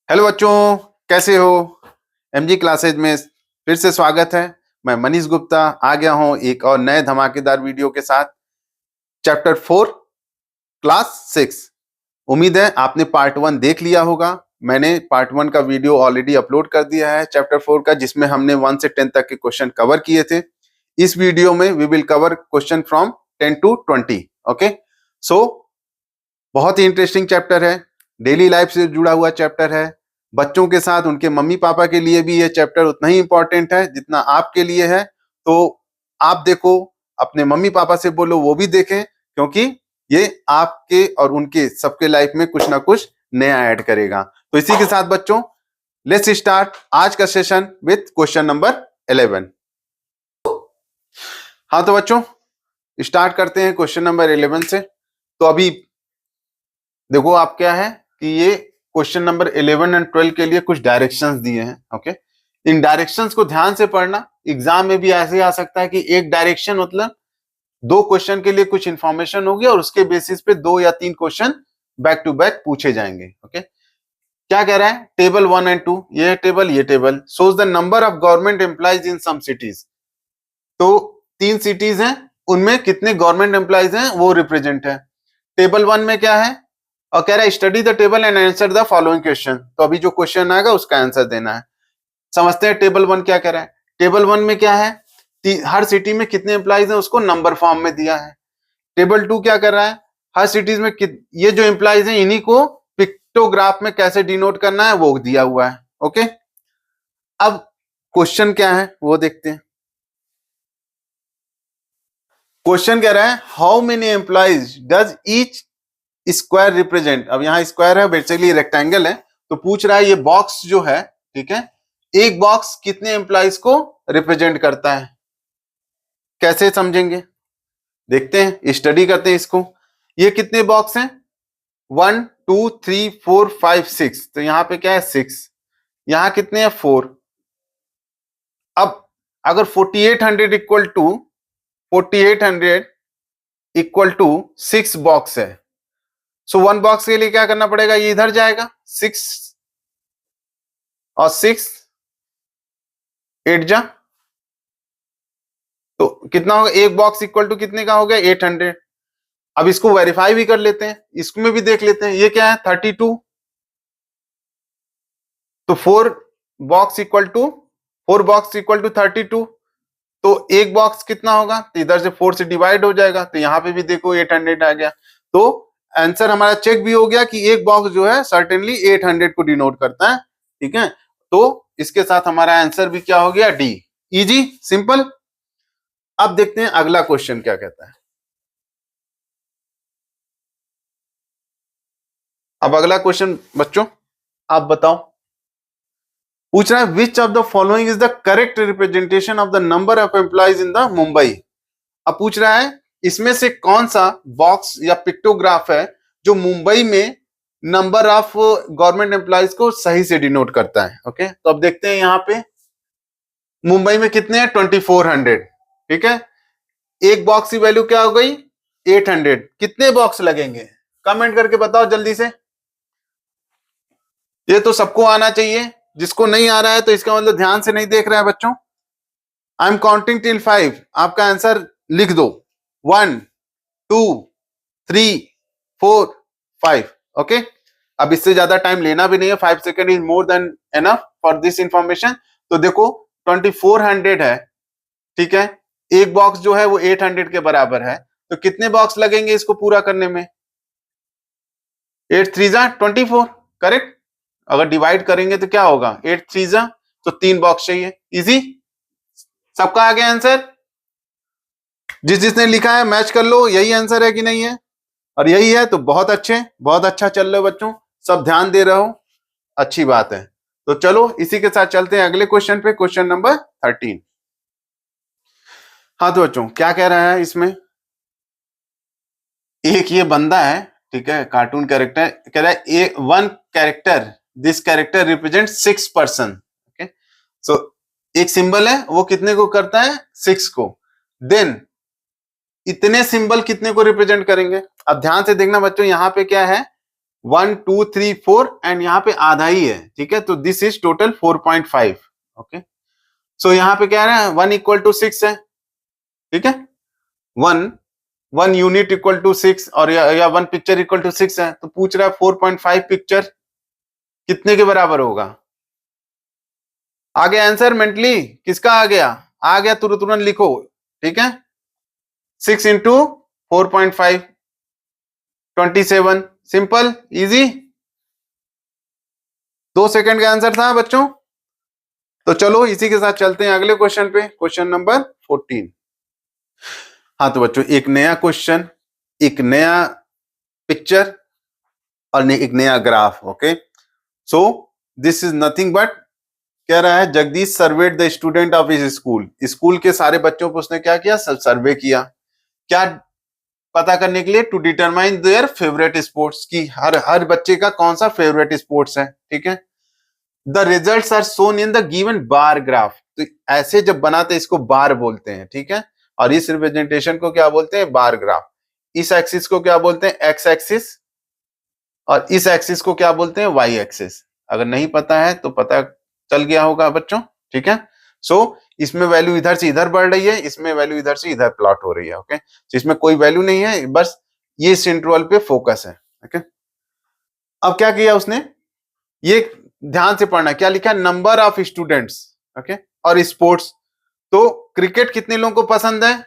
Hello बच्चों, कैसे हो। एमजी क्लासेज में फिर से स्वागत है। मैं मनीष गुप्ता आ गया हूं एक और नए धमाकेदार वीडियो के साथ। Chapter 4 class 6। उम्मीद है आपने पार्ट 1 देख लिया होगा। मैंने पार्ट 1 का वीडियो ऑलरेडी अपलोड कर दिया है चैप्टर 4 का, जिसमें हमने 1 से 10 तक के क्वेश्चन कवर किए थे। इस वीडियो में we will cover question from 10 to 20। Okay, so बहुत ही इंटरेस्टिंग चैप्टर है, डेली लाइफ से जुड़ा हुआ चैप्टर है। बच्चों के साथ उनके मम्मी पापा के लिए भी ये चैप्टर उतना ही इंपॉर्टेंट है जितना आपके लिए है। तो आप देखो, अपने मम्मी पापा से बोलो वो भी देखें, क्योंकि ये आपके और उनके सबके लाइफ में कुछ ना कुछ नया ऐड करेगा। तो इसी के साथ बच्चों, लेट्स स्टार्ट आज का सेशन विथ क्वेश्चन नंबर 11। हाँ तो बच्चों, स्टार्ट करते हैं क्वेश्चन नंबर 11 से। तो अभी देखो आप क्या है कि ये क्वेश्चन नंबर 11 एंड 12 के लिए कुछ डायरेक्शंस दिए हैं। ओके, इन डायरेक्शंस को ध्यान से पढ़ना। एग्जाम में भी ऐसे आ सकता है कि एक डायरेक्शन मतलब दो क्वेश्चन के लिए कुछ इंफॉर्मेशन होगी और उसके बेसिस पे 2 या 3 क्वेश्चन बैक टू बैक पूछे जाएंगे। ओके, क्या कह रहा है, टेबल 1 एंड 2, ये table shows the number of government employees in some cities. तो 3 सिटीज हैं, उनमें कितने गवर्नमेंट एम्प्लॉइज हैं वो रिप्रेजेंट है। टेबल 1 में क्या है, और कह रहा है study the table and answer the following question. तो अभी जो क्वेश्चन आएगा उसका आंसर देना है। समझते हैं टेबल 1 क्या कह रहा है। टेबल 1 में क्या है, हर सिटी में कितने एम्प्लॉइज हैं उसको नंबर फॉर्म में दिया है। टेबल 2 क्या कर रहा है, हर सिटीज में ये जो एम्प्लॉइज हैं इन्हीं को पिक्टोग्राफ में कैसे डिनोट करना है वो दिया हुआ है। ओके, अब क्वेश्चन क्या है वो देखते हैं। क्वेश्चन कह रहा है how many employees does each square represent. अब यहाँ स्क्वायर है, बेसिकली रेक्टेंगल है, तो पूछ रहा है ये बॉक्स जो है, ठीक है, एक बॉक्स कितने एम्प्लॉइज को रिप्रेजेंट करता है। कैसे समझेंगे देखते हैं, स्टडी करते हैं इसको। ये कितने बॉक्स हैं, 1 2 3 4 5 6, तो यहाँ पे क्या है 6, यहाँ कितने हैं 4। अब अगर 4800 इक्वल टू 6 बॉक्स है, सो 1 बॉक्स के लिए क्या करना पड़ेगा, ये इधर जाएगा 6 और 6 8 जा, तो कितना होगा, एक बॉक्स इक्वल टू कितने का हो गया 800। अब इसको वेरीफाई भी कर लेते हैं, इसमें भी देख लेते हैं ये क्या है 32, तो 4 बॉक्स इक्वल टू 32, तो एक बॉक्स कितना होगा, तो इधर से 4 से डिवाइड हो जाएगा, तो यहाँ पे भी देखो 800 आ गया। तो आंसर हमारा चेक भी हो गया कि एक बॉक्स जो है सर्टेनली 800 को डिनोट करता है। ठीक है, तो इसके साथ हमारा आंसर भी क्या हो गया, डी। Easy simple. अब देखते हैं अगला क्वेश्चन क्या कहता है। अब अगला क्वेश्चन बच्चों आप बताओ, पूछ रहा है which of the following is the correct representation of the number of employees in the Mumbai. अब पूछ रहा है इसमें से कौन सा बॉक्स या पिक्टोग्राफ है जो मुंबई में नंबर ऑफ गवर्नमेंट एम्प्लॉइज को सही से डिनोट करता है। ओके, तो अब देखते हैं यहाँ पे मुंबई में कितने हैं 2400। ठीक है, एक बॉक्स की वैल्यू क्या हो गई 800। कितने बॉक्स लगेंगे, कमेंट करके बताओ जल्दी से। ये तो सबको आना चाहिए, जिसको नहीं आ रहा है तो इसका मतलब ध्यान से नहीं देख रहा है बच्चों। आई एम काउंटिंग टिल 5, आपका आंसर लिख दो 1 2 3 4 5। ओके, अब इससे ज्यादा टाइम लेना भी नहीं है, 5 second is more than enough for this information. तो देखो 2400 है, ठीक है, एक बॉक्स जो है वो 800 के बराबर है, तो कितने बॉक्स लगेंगे इसको पूरा करने में, 8 3 जा 24, करेक्ट। अगर डिवाइड करेंगे तो क्या होगा 8 3 जा, तो 3 बॉक्स चाहिए। इजी, सबका आ गया आंसर। जिसने लिखा है मैच कर लो, यही आंसर है कि नहीं है, और यही है तो बहुत अच्छे, बहुत अच्छा चल रहे हो बच्चों, सब ध्यान दे रहे हो, अच्छी बात है। तो चलो इसी के साथ चलते हैं अगले क्वेश्चन पे, क्वेश्चन नंबर 13। हाँ तो बच्चों क्या कह रहा है इसमें, एक ये बंदा है, ठीक है, कार्टून कैरेक्टर, कह रहा है a one character, this character represent 6 person. Okay, so एक सिंबल है वो कितने को करता है 6 को, देन इतने सिंबल कितने को रिप्रेजेंट करेंगे। अब ध्यान से देखना बच्चों, यहाँ पे क्या है 1 2 3 4 एंड यहाँ पे आधा ही है, ठीक है, तो दिस इज टोटल 4.5। ओके, सो यहाँ पे क्या है, 1 इक्वल टू 6 है, ठीक है, 1 यूनिट इक्वल टू 6 और या 1 पिक्चर इक्वल टू 6 है, तो पूछ रहा है 4.5 पिक्चर कितने के बराबर होगा। आ गया आंसर मेंटली, किसका आ गया तुरंत तुरंत लिखो, ठीक है, 6 इंटू 4.5 27, सिंपल इजी, 2 सेकंड का आंसर था बच्चों। तो चलो इसी के साथ चलते हैं अगले क्वेश्चन पे, क्वेश्चन नंबर 14। हाँ तो बच्चों एक नया क्वेश्चन, एक नया पिक्चर और एक नया graph. Okay, so this is nothing but, कह रहा है Jagdish served the student of his school, school के सारे बच्चों को उसने क्या किया, सर्वे किया, क्या पता करने के लिए, to determine their favourite sports, की हर बच्चे का कौन सा फेवरेट स्पोर्ट्स है, ठीक है। The results are shown in the given bar graph, तो ऐसे जब बनाते हैं इसको बार बोलते हैं, ठीक है, और इस रिप्रेजेंटेशन को क्या बोलते हैं, बार ग्राफ। इस एक्सिस को क्या बोलते हैं, एक्स एक्सिस, और इस एक्सिस को क्या बोलते हैं, वाई एक्सिस। अगर नहीं पता है तो पता चल गया होगा बच्चों, ठीक है। सो इसमें वैल्यू इधर से इधर बढ़ रही है, इसमें वैल्यू इधर से इधर प्लॉट हो रही है। ओके, तो इसमें कोई वैल्यू नहीं है, बस ये इस इंटरवल पे फोकस है। ओके, अब क्या किया उसने, ये ध्यान से पढ़ना, क्या लिखा, नंबर ऑफ स्टूडेंट्स, ओके, और स्पोर्ट्स। तो क्रिकेट कितने लोगों को पसंद है,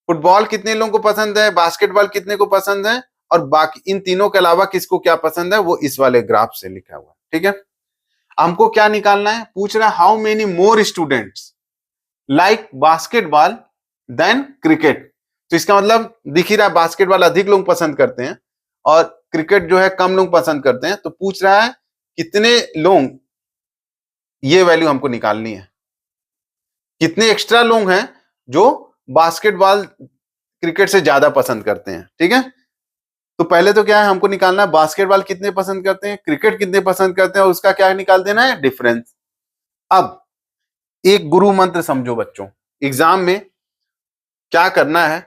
फुटबॉल कितने लोगों को पसंद है, बास्केटबॉल कितने को पसंद है, और बाकी इन तीनों के अलावा किसको क्या पसंद है, वो इस वाले ग्राफ से लिखा हुआ, ठीक है। हमको क्या निकालना है, पूछ रहा है how many more students like basketball than cricket. तो इसका मतलब दिख ही रहा है बास्केटबॉल अधिक लोग पसंद करते हैं और क्रिकेट जो है कम लोग पसंद करते हैं। तो पूछ रहा है कितने लोग, ये वैल्यू हमको निकालनी है, कितने एक्स्ट्रा लोग हैं जो बास्केटबॉल क्रिकेट से ज्यादा पसंद करते हैं, ठीक है। तो पहले तो क्या है, हमको निकालना है बास्केटबॉल कितने पसंद करते हैं, क्रिकेट कितने पसंद करते हैं, और उसका क्या निकाल देना है, डिफरेंस। अब एक गुरु मंत्र समझो बच्चों, एग्जाम में क्या करना है,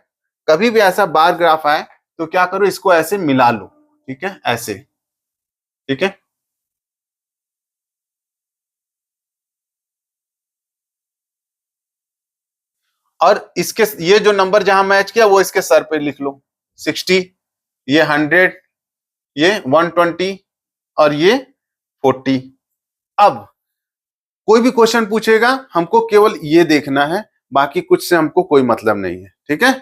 कभी भी ऐसा बार ग्राफ आए तो क्या करो, इसको ऐसे मिला लो, ठीक है, ऐसे, ठीक है। और इसके ये जो नंबर जहां मैच किया वो इसके सर पे लिख लो, 60, ये 100, ये 120 और ये 40। अब कोई भी क्वेश्चन पूछेगा हमको केवल ये देखना है, बाकी कुछ से हमको कोई मतलब नहीं है, ठीक है।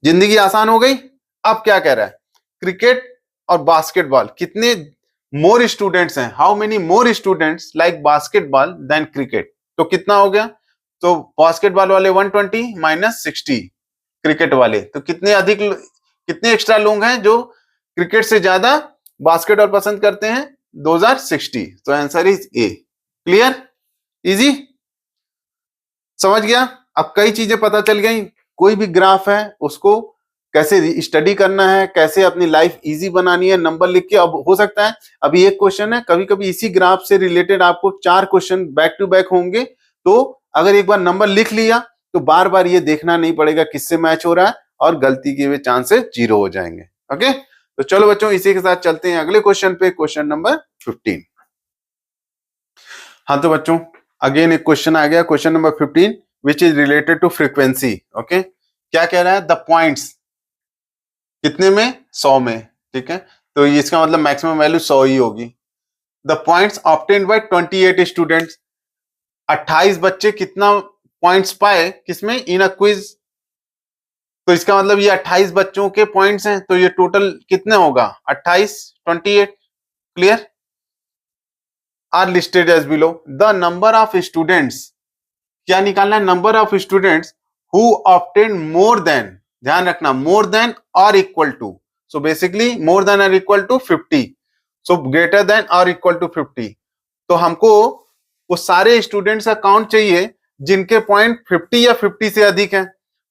जिंदगी आसान हो गई। अब क्या कह रहा है, क्रिकेट और बास्केटबॉल कितने मोर स्टूडेंट्स हैं, how many more students like basketball than cricket. तो कितना हो गया, तो बास्केटबॉल वाले 120 माइनस 60 क्रिकेट वाले, तो कितने अधिक, कितने एक्स्ट्रा लोग हैं जो क्रिकेट से ज्यादा बास्केटबॉल पसंद करते हैं, 2060। तो answer is a. Clear, easy, समझ गया। अब कई चीजें पता चल गई, कोई भी ग्राफ है उसको कैसे स्टडी करना है, कैसे अपनी लाइफ इजी बनानी है, नंबर लिख के। अब हो सकता है अभी एक क्वेश्चन है, कभी कभी इसी ग्राफ से रिलेटेड आपको 4 क्वेश्चन बैक टू बैक होंगे, तो अगर एक बार नंबर लिख लिया तो बार बार ये देखना नहीं पड़ेगा किससे मैच हो रहा है, और गलती के हुए चांसेस 0 हो जाएंगे। ओके, तो चलो बच्चों इसी के साथ चलते हैं अगले क्वेश्चन पे, क्वेश्चन नंबर 15। हाँ तो बच्चों अगेन एक क्वेश्चन आ गया, question number 15 which is related to frequency. Okay, क्या कह रहा है, द पॉइंट्स कितने में, 100 में, ठीक है। तो इसका मतलब मैक्सिमम वैल्यू 100 ही होगी। The points obtained by 28 students, 28 बच्चे कितना पॉइंट्स पाए किसमें, इन अ क्विज। तो इसका मतलब ये 28 बच्चों के पॉइंट्स हैं, तो ये टोटल कितने होगा, 28 28। Clear, are listed as below. The number of students, क्या निकालना है, number of students who obtain more than, ध्यान रखना, मोर देन और equal to, so basically more than और equal to 50, so greater than और इक्वल टू 50। तो हमको वो सारे स्टूडेंट्स का काउंट चाहिए जिनके पॉइंट 50 या 50 से अधिक है,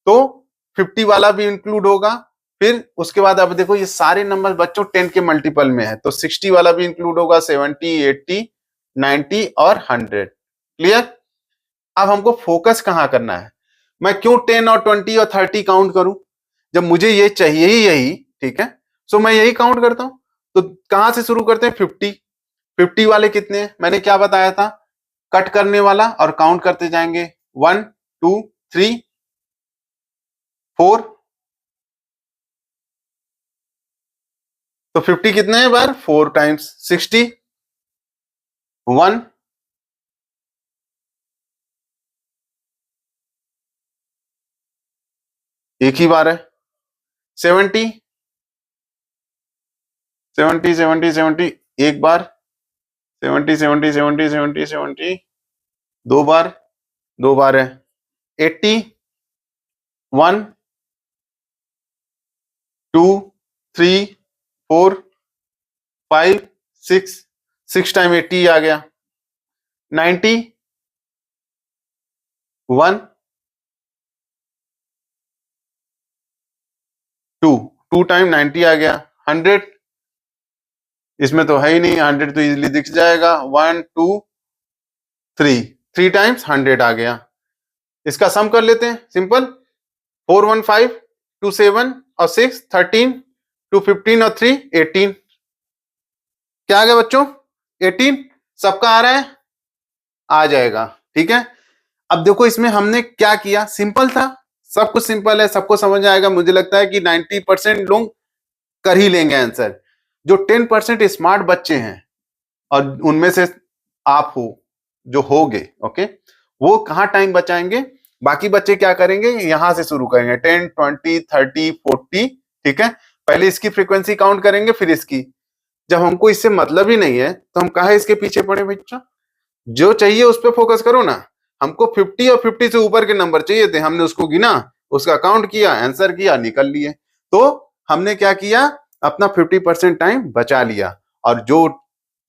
तो 50 वाला भी इंक्लूड होगा। फिर उसके बाद अब देखो ये सारे नंबर बच्चों 10 के मल्टीपल में है, तो 60 वाला भी इंक्लूड होगा, 70, 80, 90 और 100। क्लियर, अब हमको फोकस कहां करना है, मैं क्यों 10 और 20 और 30 काउंट करूं, जब मुझे ये चाहिए ही यही, ठीक है, सो मैं यही काउंट करता हूं। तो कहां से शुरू करते हैं? 50। 50 वाले कितने हैं? मैंने क्या बताया था? कट करने वाला और काउंट करते जाएंगे, 1 2 3 4। तो 50 कितने बार? 4 टाइम्स 60, 1 एक ही बार है, 70 70 70 70 एक बार, 70 70 70 70 70 दो बार, दो बार है, 80 1 2 3 4 5 6 6 टाइम 80 आ गया, 90 1 2 2 टाइम 90 आ गया, 100 इसमें तो है ही नहीं, 100 तो इजीली दिख जाएगा, 1 2 3 3 टाइम्स 100 आ गया। इसका सम कर लेते हैं, सिंपल, 4 1 5 2 7 और 6 13 2 15 और 3 18। क्या आ गया बच्चों? 18। सबका आ रहा है? आ जाएगा, ठीक है। अब देखो इसमें हमने क्या किया, सिंपल था, सब कुछ सिंपल है, सबको समझ आएगा। मुझे लगता है कि 90% लोग कर ही लेंगे आंसर। जो 10% स्मार्ट बच्चे हैं और उनमें से आप हो जो होगे, ओके, वो कहाँ टाइम बचाएंगे? बाकी बच्चे क्या करेंगे? यहां से शुरू करेंगे, 10 20 30 40, ठीक है। पहले इसकी फ्रीक्वेंसी काउंट करेंगे, फिर इसकी। जब हमको इससे मतलब ही नहीं है तो हम कहा इसके पीछे पड़े बच्चा? जो चाहिए उस पर फोकस करो ना। हमको 50 और 50 से ऊपर के नंबर चाहिए थे, हमने उसको गिना, उसका काउंट किया, आंसर किया, निकल लिए। तो हमने क्या किया? अपना 50% टाइम बचा लिया। और जो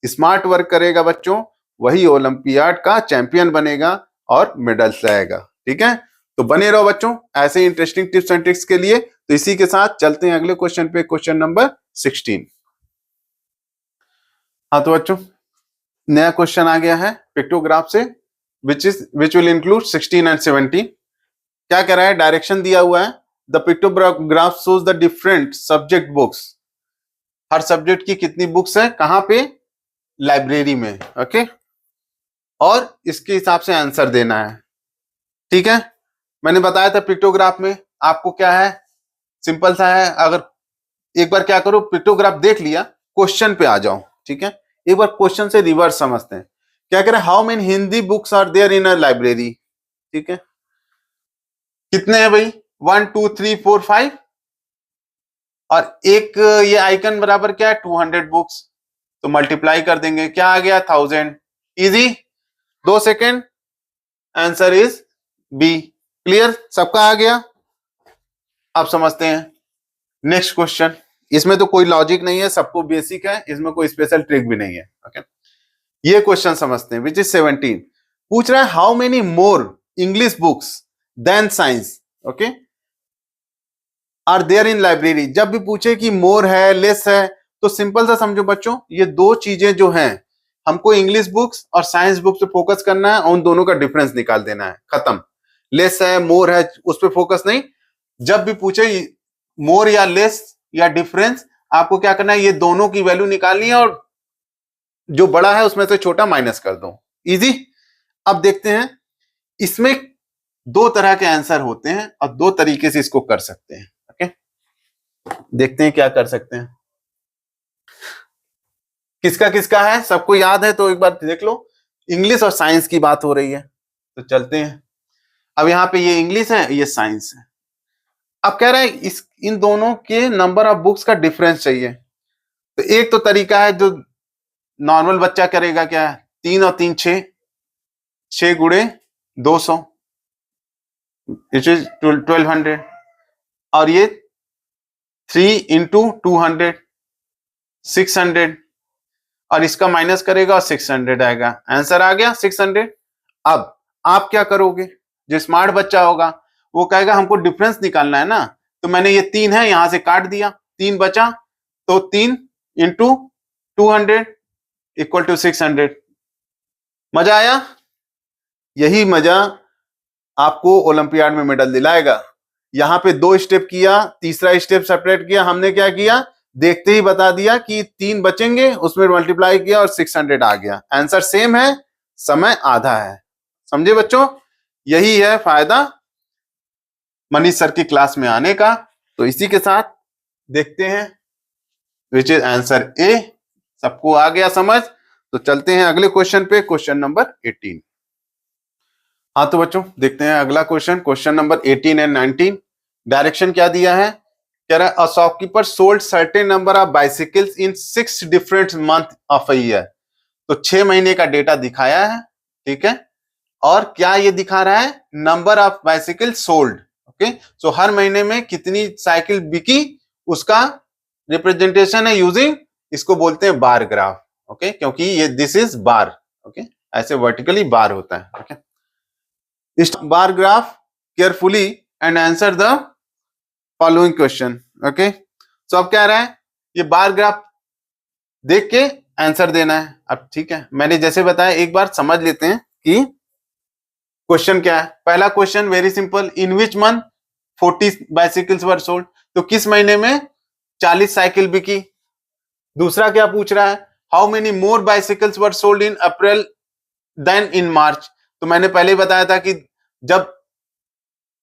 स्मार्ट वर्क करेगा बच्चों, वही ओलंपियाड का चैंपियन बनेगा और मेडल्स लाएगा, ठीक है। तो बने रहो बच्चों ऐसे इंटरेस्टिंग टिप्स एंड ट्रिक्स के लिए। तो इसी के साथ चलते हैं अगले क्वेश्चन पे, क्वेश्चन नंबर 16। हाँ तो बच्चों नया क्वेश्चन आ गया है पिक्टोग्राफ से, विच विल इंक्लूड 16 एंड 17। क्या कह रहा है? डायरेक्शन दिया हुआ है, the pictograph shows the different subject books. Her subject की कितनी बुक्स है, कहां पे? लाइब्रेरी में, ओके। और इसके हिसाब से आंसर देना है, ठीक है। मैंने बताया था पिक्टोग्राफ में आपको क्या है, सिंपल सा है। अगर एक बार क्या करो, पिक्टोग्राफ देख लिया, क्वेश्चन पे आ जाओ, ठीक है। एक बार क्वेश्चन से रिवर्स समझते हैं। क्या कह रहे हैं? How many Hindi books are there in a library, ठीक है। कितने हैं भाई? 1 2 3 4 5 और एक ये आइकन बराबर क्या है? 200 बुक्स। तो मल्टीप्लाई कर देंगे, क्या आ गया? 1000। Easy, 2 second, answer is B. Clear? सबका आ गया? अब समझते हैं नेक्स्ट क्वेश्चन। इसमें तो कोई लॉजिक नहीं है, सबको बेसिक है, इसमें कोई स्पेशल ट्रिक भी नहीं है, ओके। ये क्वेश्चन समझते हैं, विच इज 17। पूछ रहा है how many more English books than science, okay, are there in library. जब भी पूछे कि मोर है लेस है, तो सिंपल सा समझो बच्चों, ये दो चीजें जो हैं, हमको इंग्लिश बुक्स और साइंस बुक्स पे फोकस करना है और उन दोनों का डिफरेंस निकाल देना है, खत्म। लेस है मोर है उस पर फोकस नहीं। जब भी पूछे मोर या लेस या डिफरेंस, आपको क्या करना है? ये दोनों की वैल्यू निकालनी है और जो बड़ा है उसमें से छोटा माइनस कर दो, इजी। अब देखते हैं, इसमें दो तरह के आंसर होते हैं और दो तरीके से इसको कर सकते हैं, ओके। देखते हैं क्या कर सकते हैं। किसका किसका है, सबको याद है तो एक बार देख लो। इंग्लिश और साइंस की बात हो रही है, तो चलते हैं। अब यहाँ पे ये इंग्लिश है, ये साइंस है। अब कह रहा है इस इन दोनों के नंबर ऑफ बुक्स का डिफरेंस चाहिए। तो एक तो तरीका है जो नॉर्मल बच्चा करेगा, क्या है? 3 और 3 6, 6 गुणे 200, इट इज 1200। और ये 3 इंटू 200, 600। और इसका माइनस करेगा और 600 आएगा, आंसर आ गया 600। अब आप क्या करोगे? जो स्मार्ट बच्चा होगा वो कहेगा हमको डिफरेंस निकालना है ना, तो मैंने ये 3 है यहां से काट दिया, 3 बचा, तो 3 इंटू 200 इक्वल टू 600। मजा आया? यही मजा आपको ओलंपियाड में मेडल दिलाएगा। यहां पे 2 स्टेप किया, तीसरा स्टेप सेपरेट किया, हमने क्या किया? देखते ही बता दिया कि 3 बचेंगे, उसमें मल्टीप्लाई किया और 600 आ गया। आंसर सेम है, समय आधा है। समझे बच्चों? यही है फायदा मनीष सर की क्लास में आने का। तो इसी के साथ देखते हैं विच इज आंसर ए। सबको आ गया समझ? तो चलते हैं अगले क्वेश्चन पे, क्वेश्चन नंबर 18। हाँ तो बच्चों देखते हैं अगला question, question number 18 and 19। Direction क्या दिया है? कह रहा है a shopkeeper sold certain number of bicycles in 6 different month of a year. तो 6 महीने का डेटा दिखाया है, ठीक है। और क्या ये दिखा रहा है? Number of bicycle sold. Okay, so हर महीने में कितनी साइकिल बिकी उसका रिप्रेजेंटेशन है यूजिंग, इसको बोलते हैं बार ग्राफ। ओके, क्योंकि ये दिस इज बार। ओके, ऐसे वर्टिकली बार होता है। ओके, इस bar graph carefully and answer the following question. Okay, so अब क्या रहा है? ये बार ग्राफ देख के आंसर देना है। अब ठीक है, मैंने जैसे बताया एक बार समझ लेते हैं कि क्वेश्चन क्या है। पहला question very simple, in which month 40 bicycles were sold. तो किस महीने में 40 साइकिल बिकी। दूसरा क्या पूछ रहा है? How many more bicycles were sold in April than in March. तो मैंने पहले ही बताया था कि जब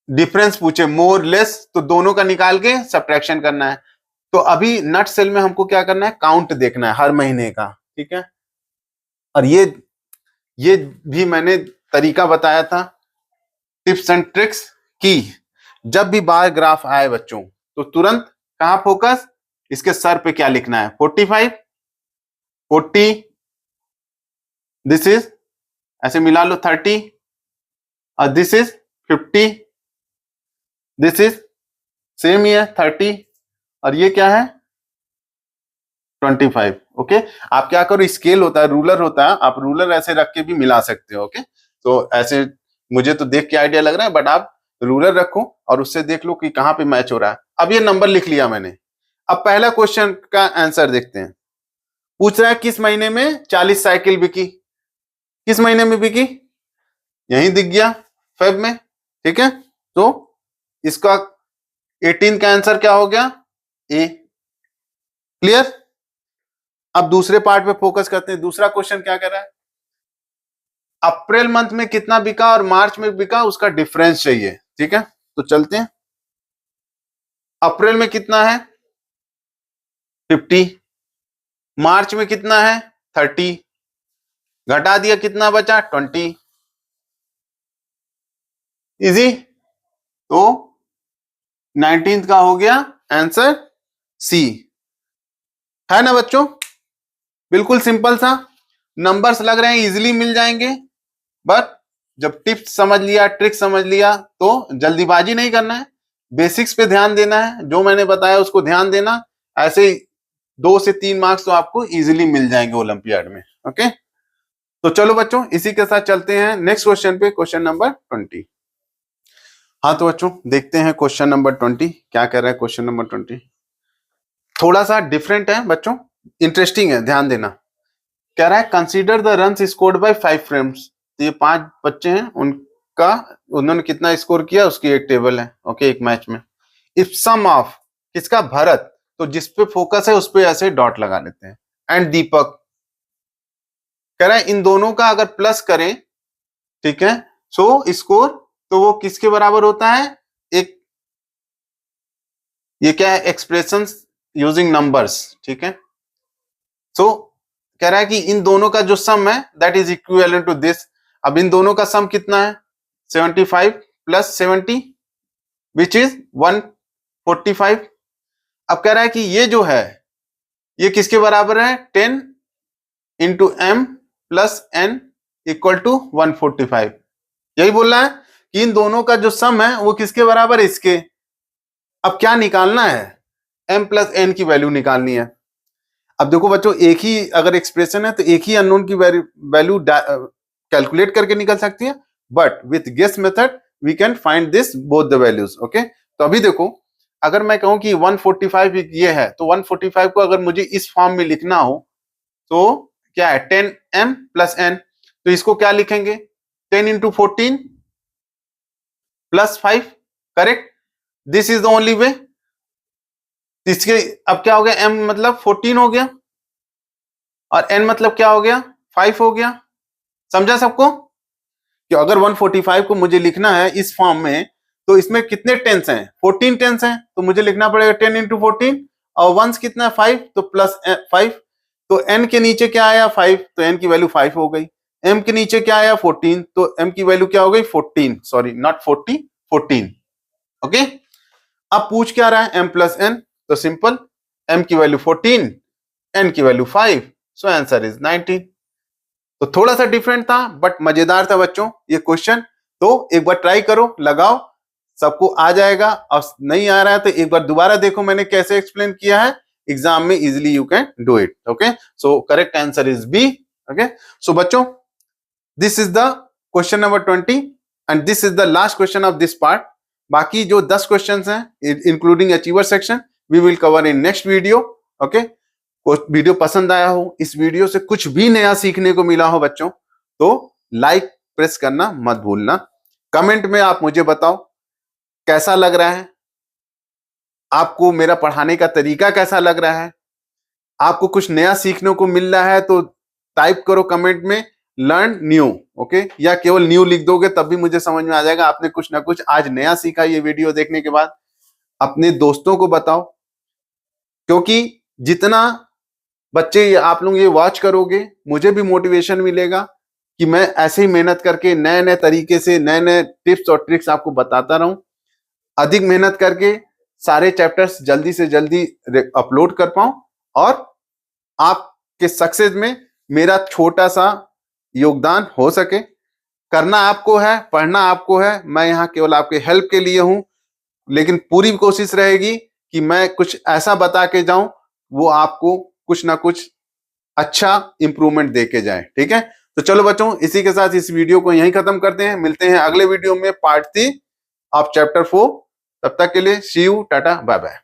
डिफरेंस पूछे मोर लेस तो दोनों का निकाल के सब्ट्रैक्शन करना है। तो अभी नट सेल में हमको क्या करना है? काउंट देखना है हर महीने का, ठीक है। और ये भी मैंने तरीका बताया था, टिप्स एंड ट्रिक्स की। जब भी बार ग्राफ आए बच्चों तो तुरंत कहां फोकस? इसके सर पे क्या लिखना है? 45 40, दिस इज ऐसे मिला लो 30 और this is 50, this is same ही है 30 और ये क्या है 25। ओके, आप क्या करो, स्केल होता है, रूलर होता है, आप रूलर ऐसे रख के भी मिला सकते हो। ओके, तो ऐसे मुझे तो देख के आइडिया लग रहा है, बट आप रूलर रखो और उससे देख लो कि कहां पे मैच हो रहा है। अब ये नंबर लिख लिया मैंने। अब पहला क्वेश्चन का आंसर देखते हैं। पूछ रहा है किस महीने में 40 साइकिल बिकी। किस महीने में बिकी? यही दिख गया, फेब में, ठीक है। तो इसका 18 का आंसर क्या हो गया? ए। क्लियर? अब दूसरे पार्ट पे फोकस करते हैं। दूसरा क्वेश्चन क्या कर रहा है? अप्रैल मंथ में कितना बिका और मार्च में बिका उसका डिफरेंस चाहिए, ठीक है। तो चलते हैं, अप्रैल में कितना है 50, मार्च में कितना है 30, घटा दिया कितना बचा 20। इजी। तो 19 का हो गया आंसर सी, है ना बच्चों? बिल्कुल सिंपल सा, नंबर्स लग रहे हैं इजीली मिल जाएंगे, बट जब टिप्स समझ लिया, ट्रिक समझ लिया तो जल्दीबाजी नहीं करना है, बेसिक्स पे ध्यान देना है, जो मैंने बताया उसको ध्यान देना। ऐसे 2 से 3 मार्क्स तो आपको इजीली मिल जाएंगे ओलंपियाड में। ओके, तो चलो बच्चों इसी के साथ चलते हैं नेक्स्ट क्वेश्चन पे, क्वेश्चन नंबर 20। हाँ तो बच्चों देखते हैं क्वेश्चन नंबर 20 क्या कर रहा है। क्वेश्चन नंबर 20 थोड़ा सा डिफरेंट है बच्चों, इंटरेस्टिंग है, ध्यान देना। कह रहा है consider the runs scored by 5 friends. तो ये 5 बच्चे हैं, उनका उन्होंने कितना स्कोर किया उसकी एक टेबल है। ओके, एक मैच में। इफ सम ऑफ किसका? भरत। तो जिस पे फोकस है उस पे ऐसे डॉट लगा लेते हैं। एंड दीपक। कह रहा है इन दोनों का अगर प्लस करें, ठीक है, सो स्कोर तो वो किसके बराबर होता है? एक ये क्या है? एक्सप्रेशंस यूजिंग नंबर्स, ठीक है। सो कह रहा है कि इन दोनों का जो सम है that is equivalent to this. अब इन दोनों का सम कितना है? 75 प्लस 70 विच इज 145। अब कह रहा है कि ये जो है ये किसके बराबर है? 10 into M plus N equal to 145। यही बोल रहा है कि इन दोनों का जो सम है वो किसके बराबर है? इसके। अब क्या निकालना है? एम प्लस एन की वैल्यू निकालनी है। अब देखो बच्चों, एक ही अगर एक्सप्रेशन है तो एक ही अननोन की वैल्यू कैलकुलेट करके निकल सकती है, but with guess method we can find this both the values. Okay, तो अभी देखो, अगर मैं कहूं कि 145 ये है तो 145 को अगर मुझे इस फॉर्म में लिखना हो तो क्या है? 10m plus n। तो इसको क्या लिखेंगे? 10 into 14 plus 5, correct. This is the only way. इसके अब क्या हो गया, m मतलब 14 हो गया और n मतलब क्या हो गया, 5 हो गया। समझा सबको कि अगर 145 को मुझे लिखना है इस फॉर्म में, तो इसमें कितने टेंस हैं, 14 टेंस हैं, तो मुझे लिखना पड़ेगा 10 इंटू 14 और वंस कितना है 5, तो प्लस 5। तो n के नीचे क्या आया 5, तो n की वैल्यू 5 हो गई। m के नीचे क्या आया 14, तो m की वैल्यू क्या हो गई 14, सॉरी नॉट 40, 14। ओके, अब पूछ क्या रहा है m प्लस n, तो सिंपल m की वैल्यू 14, n की वैल्यू 5, सो आंसर इज 19। तो थोड़ा सा डिफरेंट था बट मजेदार था बच्चों ये क्वेश्चन। तो एक बार ट्राई करो, लगाओ, सबको आ जाएगा। और नहीं आ रहा है तो एक बार दोबारा देखो मैंने कैसे एक्सप्लेन किया है, एग्जाम में easily you can do it. Okay, so correct answer is B. Okay, so बच्चों this is the question number 20 and this is the last question of this part. बाकी जो 10 क्वेश्चन हैं including achiever section we will cover in next video. Okay, video पसंद आया हो, इस video से कुछ भी नया सीखने को मिला हो बच्चों, तो लाइक प्रेस करना मत भूलना। कमेंट में आप मुझे बताओ कैसा लग रहा है, आपको मेरा पढ़ाने का तरीका कैसा लग रहा है, आपको कुछ नया सीखने को मिल रहा है तो टाइप करो कमेंट में लर्न न्यू। ओके, या केवल न्यू लिख दोगे तब भी मुझे समझ में आ जाएगा आपने कुछ ना कुछ आज नया सीखा ये वीडियो देखने के बाद। अपने दोस्तों को बताओ, क्योंकि जितना बच्चे आप लोग ये वॉच करोगे मुझे भी मोटिवेशन मिलेगा कि मैं ऐसे ही मेहनत करके नए नए तरीके से नए नए टिप्स और ट्रिक्स आपको बताता रहूं, अधिक मेहनत करके सारे चैप्टर्स जल्दी से जल्दी अपलोड कर पाऊं और आपके सक्सेस में मेरा छोटा सा योगदान हो सके। करना आपको है, पढ़ना आपको है, मैं यहाँ केवल आपके हेल्प के लिए हूं, लेकिन पूरी कोशिश रहेगी कि मैं कुछ ऐसा बता के जाऊं वो आपको कुछ ना कुछ अच्छा इंप्रूवमेंट दे के जाए। ठीक है, तो चलो बच्चों इसी के साथ इस वीडियो को यहीं खत्म करते हैं, मिलते हैं अगले वीडियो में पार्ट 3 ऑफ चैप्टर 4। तब तक के लिए सी यू, टाटा, बाय बाय।